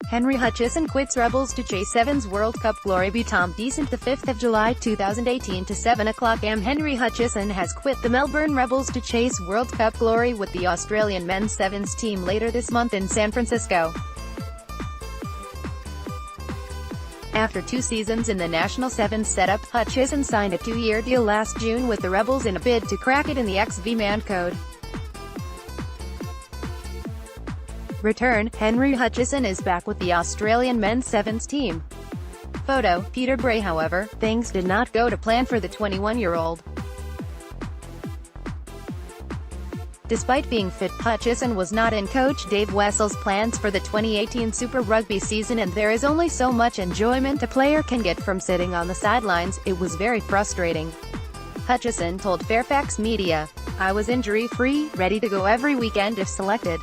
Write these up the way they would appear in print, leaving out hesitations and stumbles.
Henry Hutchison quits Rebels to chase Sevens World Cup glory. By Tom Decent5 July 2018 to 7:00 am. Henry Hutchison has quit the Melbourne Rebels to chase World Cup glory with the Australian men's sevens team later this month in San Francisco. After 2 seasons in the national sevens setup, Hutchison signed a 2-year deal last June with the Rebels in a bid to crack it in the XV-man code. Return: Henry Hutchison is back with the Australian men's sevens team. Photo: Peter BraigHowever. Things did not go to plan for the 21-year-old. Despite being fit, Hutchison was not in coach Dave Wessel's plans for the 2018 Super Rugby season, and there is only so much enjoyment a player can get from sitting on the sidelines. It was very frustrating. Hutchison told Fairfax Media, "I was injury-free, ready to go every weekend if selected.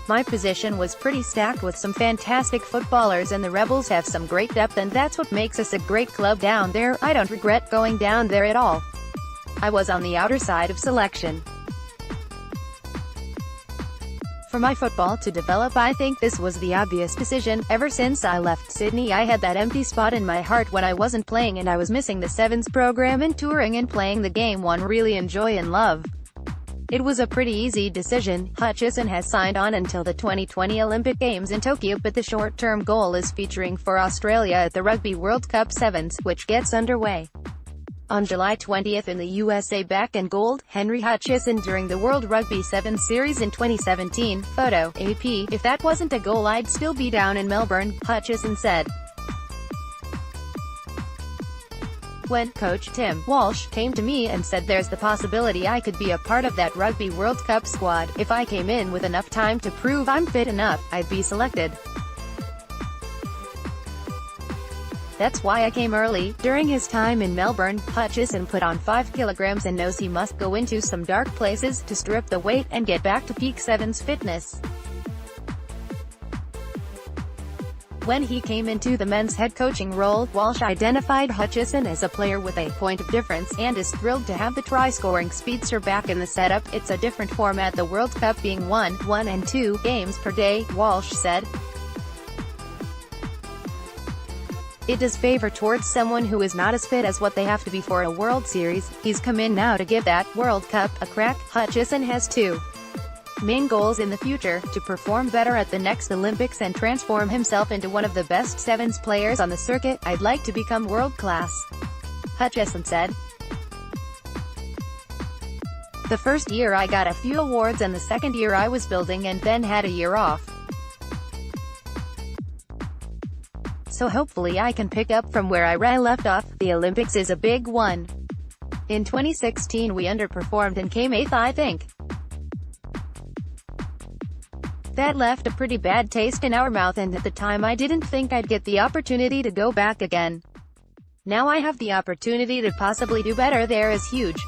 My position was pretty stacked with some fantastic footballers, and the Rebels have some great depth, and that's what makes us a great club down there. I don't regret going down there at all. I was on the outer side of selection. For my football to develop, I think this was the obvious decision. Ever since I left Sydney, I had that empty spot in my heart when I wasn't playing, and I was missing the sevens program and touring and playing the game one really enjoy and love. It was a pretty easy decision." Hutchison has signed on until the 2020 Olympic Games in Tokyo, but the short-term goal is featuring for Australia at the Rugby World Cup Sevens, which gets underway on July 20 in the USA. Back in gold, Henry Hutchison during the World Rugby Sevens Series in 2017. Photo: AP. "If that wasn't a goal, I'd still be down in Melbourne," Hutchison said. When Coach Tim Walsh came to me and said there's the possibility I could be a part of that Rugby World Cup squad, if I came in with enough time to prove I'm fit enough, I'd be selected. That's why I came early." During his time in Melbourne, Hutchison put on 5 kilograms and knows he must go into some dark places to strip the weight and get back to peak sevens fitness. When he came into the men's head coaching role, Walsh identified Hutchison as a player with a point of difference, and is thrilled to have the try-scoring speedster back in the setup. "It's a different format, the World Cup being 1 and 2 games per day," Walsh said. "It does favor towards someone who is not as fit as what they have to be for a World Series. He's come in now to give that World Cup a crack." Hutchison has 2 main goals in the future: to perform better at the next Olympics and transform himself into one of the best sevens players on the circuit. "I'd like to become world-class," Hutchison said. "The first year I got a few awards, and the second year I was building and then had a year off. So hopefully I can pick up from where I left off. The Olympics is a big one. In 2016 we underperformed and came 8th, I think. That left a pretty bad taste in our mouth, and at the time I didn't think I'd get the opportunity to go back again. Now I have the opportunity to possibly do better there is huge."